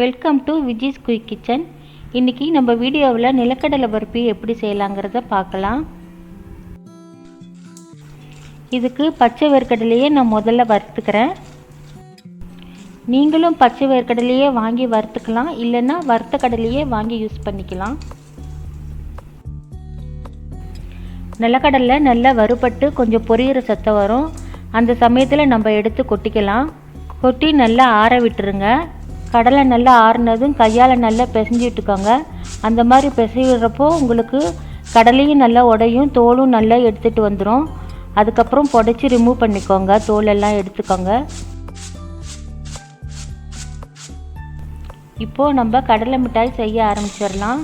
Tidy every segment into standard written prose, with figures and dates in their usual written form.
Welcome to Viji's quick kitchen. இன்றைக்கி நம்ம வீடியோவில் நிலக்கடலை பருப்பி எப்படி செய்யலாங்கிறத பார்க்கலாம். இதுக்கு பச்சை வேர்க்கடலையே நான் முதல்ல வறுத்துக்கிறேன். நீங்களும் பச்சை வேர்க்கடலையே வாங்கி வறுத்துக்கலாம், இல்லைன்னா வறுத்த கடலையே வாங்கி யூஸ் பண்ணிக்கலாம். நிலக்கடலை நல்லா வறுபட்டு கொஞ்சம் பொரியிற சத்தம் வரும். அந்த சமயத்தில் நம்ம எடுத்து கொட்டிக்கலாம். கொட்டி நல்லா ஆற விட்டுருங்க. கடலை நல்லா ஆறுனதும் கையால் நல்லா பிசைஞ்சு விட்டுக்கோங்க. அந்த மாதிரி பிசைகிறப்போ உங்களுக்கு கடலையும் நல்லா உடையும், தோலும் நல்லா எடுத்துகிட்டு வந்துடும். அதுக்கப்புறம் புடைச்சி ரிமூவ் பண்ணிக்கோங்க, தோலெல்லாம் எடுத்துக்கோங்க. இப்போது நம்ம கடலை மிட்டாய் செய்ய ஆரம்பிச்சிடலாம்.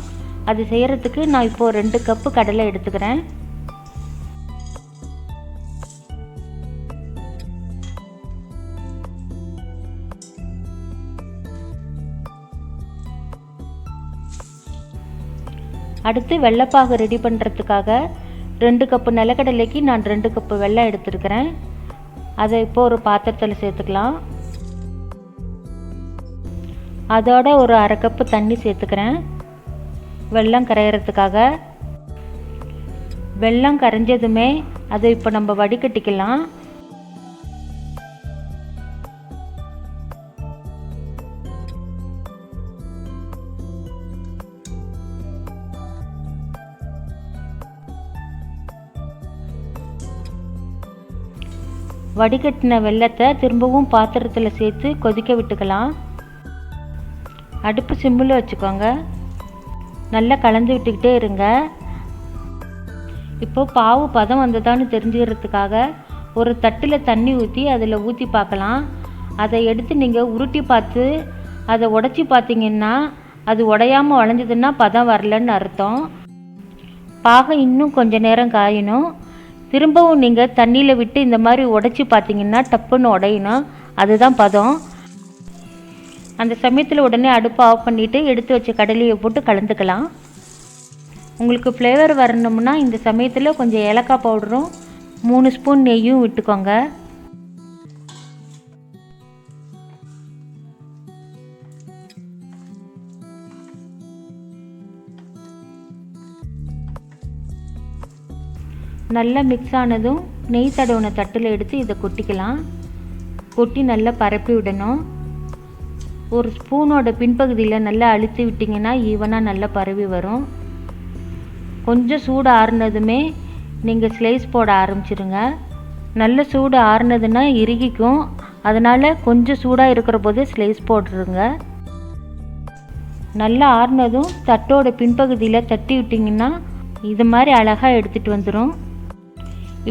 அது செய்கிறதுக்கு நான் இப்போது 2 கப்பு கடலை எடுத்துக்கிறேன். அடுத்து வெள்ளைப்பாகு ரெடி பண்ணுறதுக்காக 2 கப்பு நிலக்கடலைக்கு நான் 2 கப்பு வெல்லம் எடுத்துருக்கிறேன். அதை இப்போது ஒரு பாத்திரத்தில் சேர்த்துக்கலாம். அதோட ஒரு 1/2 கப்பு தண்ணி சேர்த்துக்கிறேன் வெல்லம் கரையிறதுக்காக. வெல்லம் கரைஞ்சதுமே அதை இப்போ நம்ம வடிகட்டிக்கலாம். வடிகட்டின வெல்லத்தை திரும்பவும் பாத்திரத்தில் சேர்த்து கொதிக்க விட்டுக்கலாம். அடுப்பு சிம்மில் வச்சுக்கோங்க. நல்லா கலந்து விட்டுக்கிட்டே இருங்க. இப்போது பாவு பதம் வந்ததான்னு தெரிஞ்சுக்கிறதுக்காக ஒரு தட்டில் தண்ணி ஊற்றி அதில் ஊற்றி பார்க்கலாம். அதை எடுத்து நீங்கள் உருட்டி பார்த்து அதை உடச்சி பார்த்தீங்கன்னா அது உடையாமல் உடஞ்சதுன்னா பதம் வரலன்னு அர்த்தம். பாகை இன்னும் கொஞ்சம் நேரம் காயணும். திரும்பவும் நீங்கள் தண்ணியில் விட்டு இந்த மாதிரி உடைச்சி பார்த்தீங்கன்னா டப்புன்னு உடையணும், அதுதான் பதம். அந்த சமயத்தில் உடனே அடுப்பை ஆஃப் பண்ணிவிட்டு எடுத்து வச்ச கடலையை போட்டு கலந்துக்கலாம். உங்களுக்கு ஃப்ளேவர் வரணும்னா இந்த சமயத்தில் கொஞ்சம் ஏலக்காய் பவுடரும் 3 ஸ்பூன் நெய்யும் விட்டுக்கோங்க. நல்லா மிக்ஸ் ஆனதும் நெய் தடவின தட்டில் எடுத்து இதை கொட்டிக்கலாம். கொட்டி நல்லா பரப்பி விடணும். ஒரு ஸ்பூனோட பின்பகுதியில் நல்லா அழுத்தி விட்டிங்கன்னா ஈவனாக நல்லா பரவி வரும். கொஞ்சம் சூடு ஆறுனதுமே நீங்கள் ஸ்லைஸ் போட ஆரம்பிச்சிடுங்க. நல்ல சூடு ஆறுனதுன்னா இறுகிக்கும், அதனால் கொஞ்சம் சூடாக இருக்கிற போது ஸ்லைஸ் போட்டுருங்க. நல்லா ஆறுனதும் தட்டோட பின்பகுதியில் தட்டி விட்டிங்கன்னா இது மாதிரி அழகாக எடுத்துகிட்டு வந்துடும்.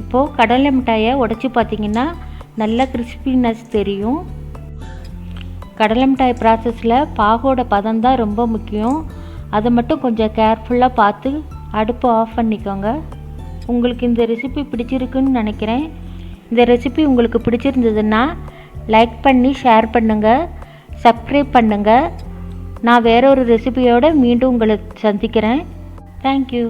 இப்போது கடலை மிட்டாயை உடச்சி பார்த்திங்கன்னா நல்ல கிறிஸ்பினஸ் தெரியும். கடலை மிட்டாய் ப்ராசஸில் பாகோட பதம் தான் ரொம்ப முக்கியம். அதை மட்டும் கொஞ்சம் கேர்ஃபுல்லாக பார்த்து அடுப்பை ஆஃப் பண்ணிக்கோங்க. உங்களுக்கு இந்த ரெசிபி பிடிச்சிருக்குன்னு நினைக்கிறேன். இந்த ரெசிபி உங்களுக்கு பிடிச்சிருந்ததுன்னா லைக் பண்ணி ஷேர் பண்ணுங்கள், சப்ஸ்கிரைப் பண்ணுங்கள். நான் வேற ஒரு ரெசிபியோடு மீண்டும் உங்களை சந்திக்கிறேன். தேங்க்யூ.